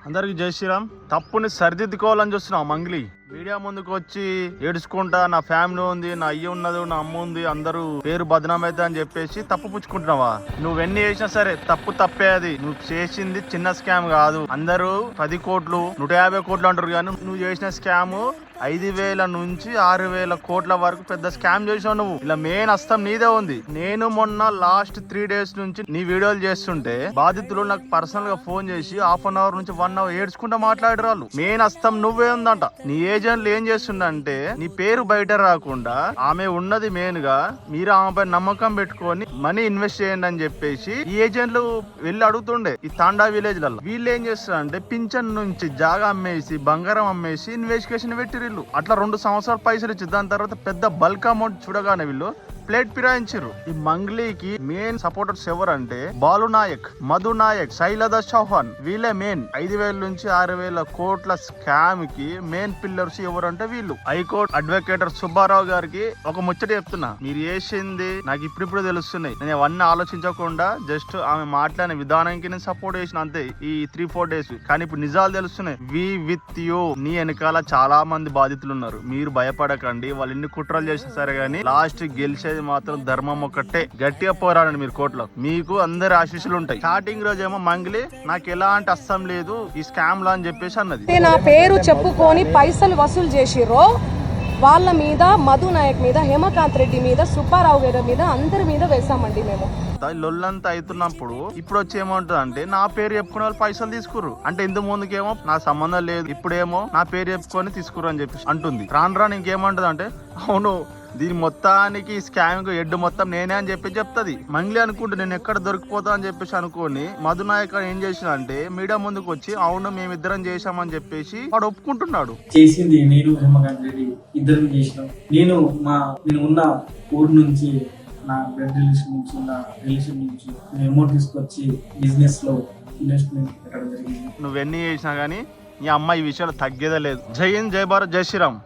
అందరికి జై శ్రీరామ్. తప్పుని సరిదిద్దుకోవాలని చూస్తున్నావు మంగ్లీ. మీడియా ముందుకు వచ్చి ఏడుచుకుంటా నా ఫ్యామిలీ ఉంది, నా అయ్య ఉన్నది, నా అమ్మ ఉంది, అందరూ పేరు బదనాం అవుతా అని చెప్పేసి తప్పు పుచ్చుకుంటున్నావా? నువ్వెన్ని చేసినా సరే తప్పు తప్పే. అది నువ్వు చేసింది చిన్న స్కామ్ కాదు. అందరూ 10 కోట్లు 150 కోట్లు అంటారు, కానీ నువ్వు చేసిన స్కామ్ 5,000 నుంచి 6,000 కోట్ల వరకు పెద్ద స్కామ్ చేసావు నువ్వు. ఇలా మెయిన్ అస్తం నీదే ఉంది. నేను మొన్న లాస్ట్ 3 days నుంచి నీ వీడియోలు చేస్తుంటే బాధితులు నాకు పర్సనల్ గా ఫోన్ చేసి 1/2 hour నుంచి 1 hour ఏడ్చుకుంటా మాట్లాడారు. వాళ్ళు మెయిన్ అస్తం నువ్వే ఉందంట. నీ ఏజెంట్లు ఏం చేస్తుండంటే నీ పేరు బయట రాకుండా ఆమె ఉన్నది మెయిన్ గా మీరు ఆమెపై నమ్మకం పెట్టుకొని మనీ ఇన్వెస్ట్ చేయండి అని చెప్పేసి ఈ ఏజెంట్లు వెళ్ళి అడుగుతుండే ఈ తాండా విలేజ్ లలో. వీళ్ళు ఏం చేస్తారంటే పింఛన్ నుంచి జాగా అమ్మేసి బంగారం అమ్మేసి ఇన్వెస్టిగేషన్ పెట్టి అట్లా 2 సంవత్సరాలు పైసలు ఇచ్చి దాని తర్వాత పెద్ద బల్క్ అమౌంట్ చూడగానే వీళ్ళు ప్లేట్ ఫిరాయించారు. ఈ మంగ్లీకి మెయిన్ సపోర్టర్స్ ఎవరంటే బాలు నాయక్, మధు నాయక్, శైలజ చౌహాన్. వీళ్ళే మెయిన్ 5,000 నుంచి 6,000 కోట్ల స్కామ్ కి మెయిన్ పిల్లర్స్ ఎవరంటే వీళ్ళు. హైకోర్టు అడ్వకేటర్ సుబ్బారావు గారికి ఒక ముచ్చట చెప్తున్నా, మీరు చేసింది నాకు ఇప్పుడు తెలుస్తున్నాయి. నేను అవన్నీ ఆలోచించకుండా జస్ట్ ఆమె మాట్లాడిన విధానానికి నేను సపోర్ట్ చేసిన అంతే ఈ 3-4 days. కానీ ఇప్పుడు నిజాలు తెలుస్తున్నాయి. వి విత్ యూ. నీ వెనకాల చాలా మంది బాధితులు ఉన్నారు. మీరు భయపడకండి. వాళ్ళు ఎన్ని కుట్రలు చేసినా సరే గానీ లాస్ట్ గెలిచేది మాత్రం ధర్మం ఒక్కటే. గట్టిగా పోరాడండి మీరు కోర్టులో, మీకు అందరి ఆశీస్సులు ఉంటాయి. స్టార్టింగ్ రోజు ఏమో మంగ్లీ నాకు ఎలాంటి అస్సం లేదు ఈ స్కామ్ లో అని చెప్పేసి అన్నది. నా పేరు చెప్పుకొని పైసలు వసూలు చేసిర్రో వాళ్ళ మీద, మధు నాయక్ మీద, హేమకాంత్ రెడ్డి మీద, సుబ్బారావు గారి మీద, అందరి మీద వేసామండి మేము. లొల్లంతా అవుతున్నప్పుడు ఇప్పుడు వచ్చి ఏమంటుంది అంటే నా పేరు చెప్పుకునే వాళ్ళు పైసలు తీసుకుర్రు అంటే, ఇందు ముందుకేమో నా సంబంధం లేదు, ఇప్పుడేమో నా పేరు చెప్పుకొని తీసుకుర్రు అని చెప్పి అంటుంది. రాను ఇంకేమంటది అంటే అవును దీని మొత్తానికి స్కామ్ ఎడ్డు మొత్తం నేనే అని చెప్పి చెప్తుంది. మంగ్లీ అనుకుంటే నేను ఎక్కడ దొరికిపోతా అని చెప్పేసి అనుకోని మధునాయక్ ఏం చేసిన అంటే మీడియా ముందుకు వచ్చి అవును మేమిద్దరం చేశామని చెప్పేసి వాడు ఒప్పుకుంటున్నాడు. చేసింది నేను హేమకాంత్ రెడ్డి ఇద్దరం చేసినాం. నేను ఉన్న ఊరు నుంచి నా బ్లడ్ రిలేషన్ నుంచి నా రిలేషన్ నుంచి నేను అమౌంట్ తీసుకొచ్చి బిజినెస్ లో ఇన్వెస్ట్మెంట్ పెట్టడం జరిగింది. నువ్వెన్ని చేసినా గానీ ఈ అమ్మాయి ఈ విషయాలు తగ్గేదే లేదు. జై హింద్, జై భారత్, జై శ్రీరామ్.